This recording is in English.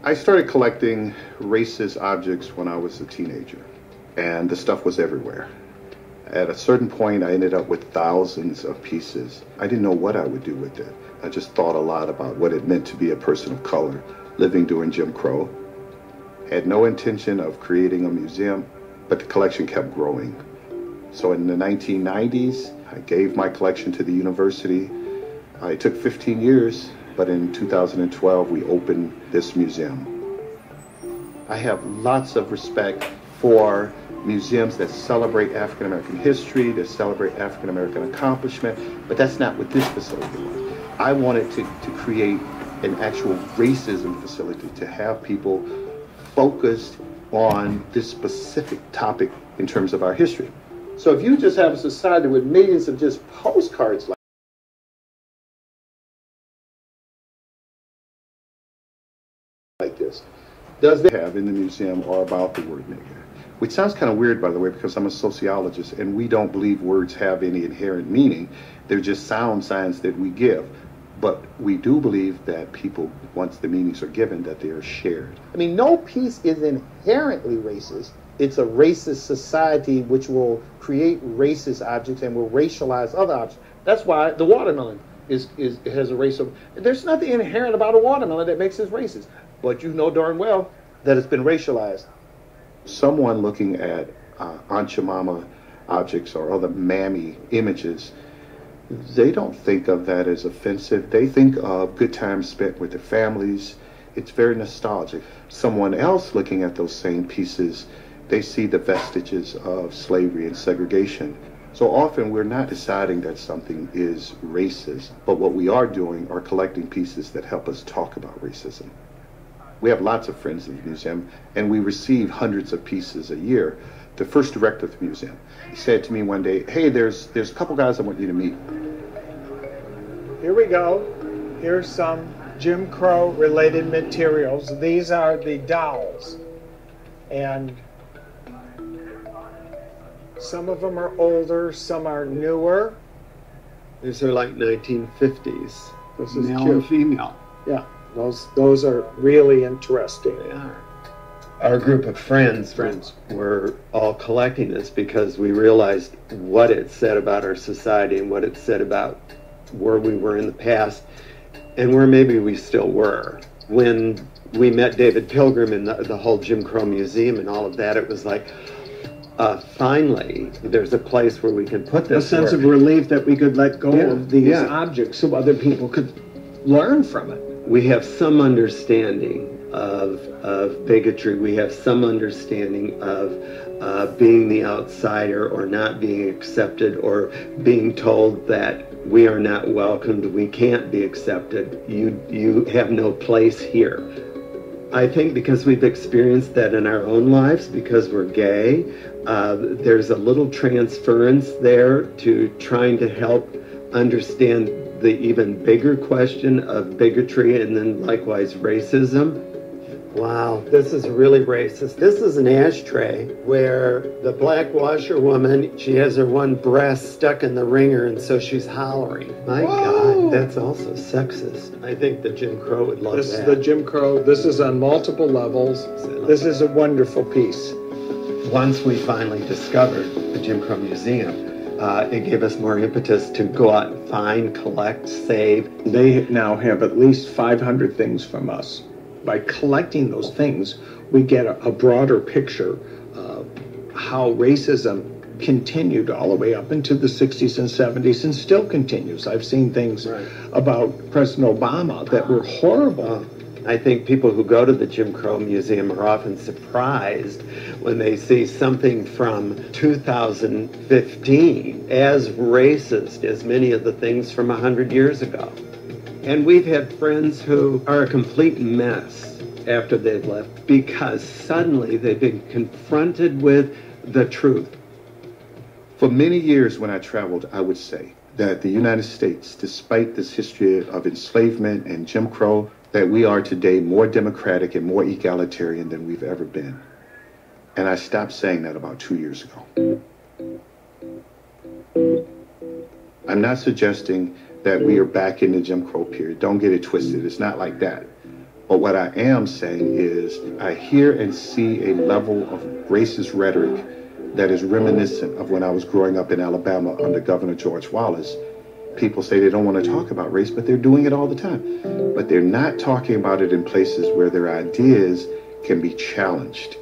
I started collecting racist objects when I was a teenager, and the stuff was everywhere. At a certain point, I ended up with thousands of pieces. I didn't know what I would do with it. I just thought a lot about what it meant to be a person of color living during Jim Crow. Had no intention of creating a museum, but the collection kept growing. So in the 1990s, I gave my collection to the university. It took 15 years, but in 2012, we opened this museum. I have lots of respect for museums that celebrate African American history, that celebrate African American accomplishment, but that's not what this facility was. I wanted to create an actual racism facility, to have people focused on this specific topic in terms of our history. So if you just have a society with millions of just postcards like this, does they have in the museum are about the word nigger? Which sounds kind of weird, by the way, because I'm a sociologist and we don't believe words have any inherent meaning. They're just sound signs that we give. But we do believe that people, once the meanings are given, that they are shared. I mean, no piece is inherently racist. It's a racist society which will create racist objects and will racialize other objects. That's why the watermelon has a racial. There's nothing inherent about a watermelon that makes it racist. But you know darn well that it's been racialized. Someone looking at Aunt Jemima objects or other mammy images, they don't think of that as offensive. They think of good times spent with their families. It's very nostalgic. Someone else looking at those same pieces, they see the vestiges of slavery and segregation. So often we're not deciding that something is racist, but what we are doing are collecting pieces that help us talk about racism. We have lots of friends in the museum, and we receive hundreds of pieces a year. The first director of the museum, he said to me one day, hey, there's a couple guys I want you to meet. Here we go. Here's some Jim Crow related materials. These are the dolls. And some of them are older, some are newer. These are like 1950s. This is male cute. and female. Yeah, those are really interesting. They are. Our group of friends were all collecting this because we realized what it said about our society and what it said about where we were in the past and where maybe we still were. When we met David Pilgrim in the whole Jim Crow Museum and all of that, it was like, finally, there's a place where we can put this. A sense of relief that we could let go of these objects so other people could learn from it. We have some understanding of bigotry. We have some understanding of being the outsider or not being accepted or being told that we are not welcomed, we can't be accepted, you have no place here. I think because we've experienced that in our own lives, because we're gay, there's a little transference there to trying to help understand the even bigger question of bigotry and then likewise racism. Wow, this is really racist. This is an ashtray where the black washerwoman, she has her one breast stuck in the wringer and so she's hollering. My God, that's also sexist. I think the Jim Crow would love that. This is the Jim Crow. This is on multiple levels. This is a wonderful piece. Once we finally discovered the Jim Crow Museum, it gave us more impetus to go out and find, collect, save. They now have at least 500 things from us. By collecting those things, we get a broader picture of how racism continued all the way up into the 60s and 70s and still continues. I've seen things about President Obama that were horrible. I think people who go to the Jim Crow Museum are often surprised when they see something from 2015 as racist as many of the things from 100 years ago. And we've had friends who are a complete mess after they've left because suddenly they've been confronted with the truth. For many years when I traveled, I would say that the United States, despite this history of enslavement and Jim Crow, that we are today more democratic and more egalitarian than we've ever been. And I stopped saying that about 2 years ago. I'm not suggesting that we are back in the Jim Crow period. Don't get it twisted. It's not like that. But what I am saying is I hear and see a level of racist rhetoric that is reminiscent of when I was growing up in Alabama under Governor George Wallace. People say they don't want to talk about race, but they're doing it all the time. But they're not talking about it in places where their ideas can be challenged.